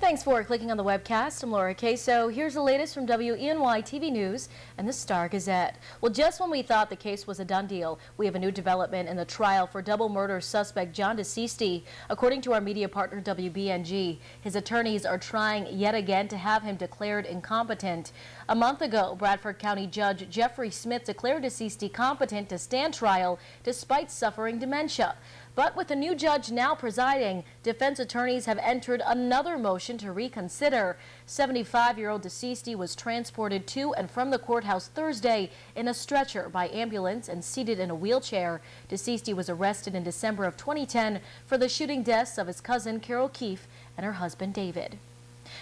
Thanks for clicking on the webcast. I'm Laura Queso. Here's the latest from WENY-TV News and the Star-Gazette. Well, just when we thought the case was a done deal, we have a new development in the trial for double murder suspect John DeCisti. According to our media partner WBNG, his attorneys are trying yet again to have him declared incompetent. A month ago, Bradford County Judge Jeffrey Smith declared DeCisti competent to stand trial despite suffering dementia. But with the new judge now presiding, defense attorneys have entered another motion to reconsider. 75-year-old DeCisti was transported to and from the courthouse Thursday in a stretcher by ambulance and seated in a wheelchair. DeCisti was arrested in December of 2010 for the shooting deaths of his cousin Carol Keefe and her husband David.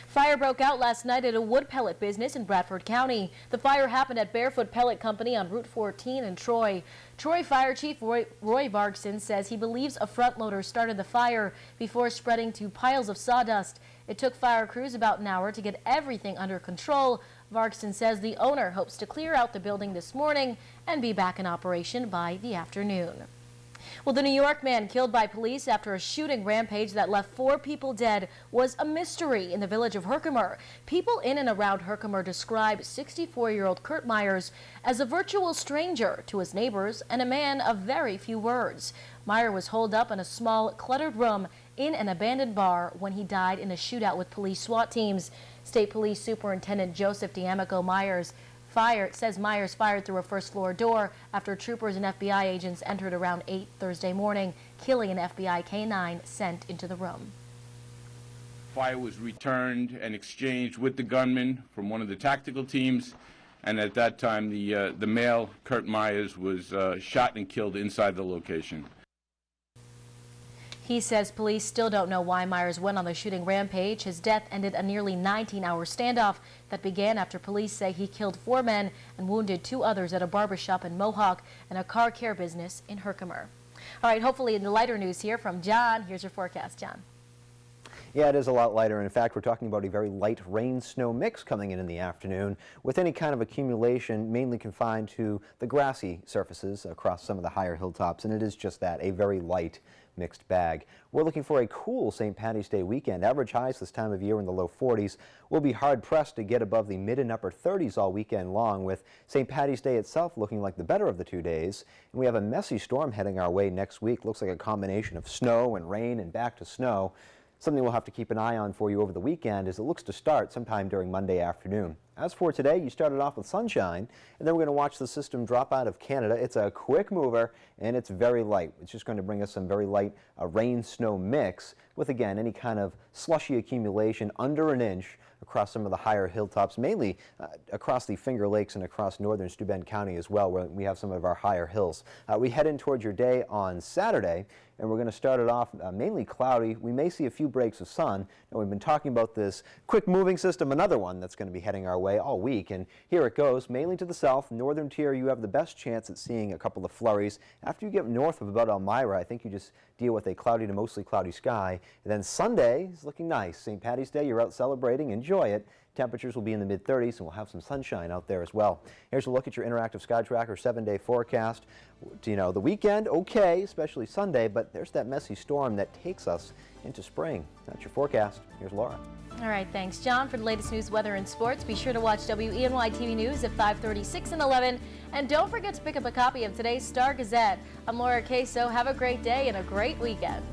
Fire broke out last night at a wood pellet business in Bradford County. The fire happened at Barefoot Pellet Company on Route 14 in Troy. Troy Fire Chief Roy Vargson says he believes a front loader started the fire before spreading to piles of sawdust. It took fire crews about an hour to get everything under control. Vargson says the owner hopes to clear out the building this morning and be back in operation by the afternoon. Well, the New York man killed by police after a shooting rampage that left 4 people dead was a mystery in the village of Herkimer. People in and around Herkimer describe 64-year-old Kurt Myers as a virtual stranger to his neighbors and a man of very few words. Meyer was holed up in a small, cluttered room in an abandoned bar when he died in a shootout with police SWAT teams. State Police Superintendent Joseph D'Amico says Myers fired through a first-floor door after troopers and FBI agents entered around 8 Thursday morning, killing an FBI K-9 sent into the room. Fire was returned and exchanged with the gunman from one of the tactical teams, and at that time the male, Kurt Myers, was shot and killed inside the location. He says police still don't know why Myers went on the shooting rampage. His death ended a nearly 19-hour standoff that began after police say he killed 4 men and wounded 2 others at a barbershop in Mohawk and a car care business in Herkimer. All right, hopefully in the lighter news here from John. Here's your forecast, John. Yeah, it is a lot lighter. In fact, we're talking about a very light rain-snow mix coming in the afternoon with any kind of accumulation mainly confined to the grassy surfaces across some of the higher hilltops, and it is just that, a very light mixed bag. We're looking for a cool St. Patty's Day weekend. Average highs this time of year in the low 40s. We'll be hard-pressed to get above the mid and upper 30s all weekend long, with St. Patty's Day itself looking like the better of the 2 days. And we have a messy storm heading our way next week. Looks like a combination of snow and rain and back to snow. Something we'll have to keep an eye on for you over the weekend as it looks to start sometime during Monday afternoon. As for today, you started off with sunshine, and then we're going to watch the system drop out of Canada. It's a quick mover, and it's very light. It's just going to bring us some very light rain-snow mix with, again, any kind of slushy accumulation under an inch across some of the higher hilltops, mainly across the Finger Lakes and across northern Steuben County as well, where we have some of our higher hills. We head in towards your day on Saturday, and we're going to start it off mainly cloudy. We may see a few breaks of sun, and we've been talking about this quick moving system, another one that's going to be heading our way all week, and here it goes, mainly to the south. Northern tier, you have the best chance at seeing a couple of flurries. After you get north of about Elmira, I think you just deal with a cloudy to mostly cloudy sky. And then Sunday is looking nice. St. Patty's Day, you're out celebrating, enjoy it. Temperatures will be in the mid-30s, and we'll have some sunshine out there as well. Here's a look at your interactive Sky Tracker 7-day forecast. You know, the weekend, okay, especially Sunday, but there's that messy storm that takes us into spring. That's your forecast. Here's Laura. All right, thanks, John. For the latest news, weather, and sports, be sure to watch WENY-TV News at 5:30, 6, and 11. And don't forget to pick up a copy of today's Star-Gazette. I'm Laura Queso. Have a great day and a great weekend.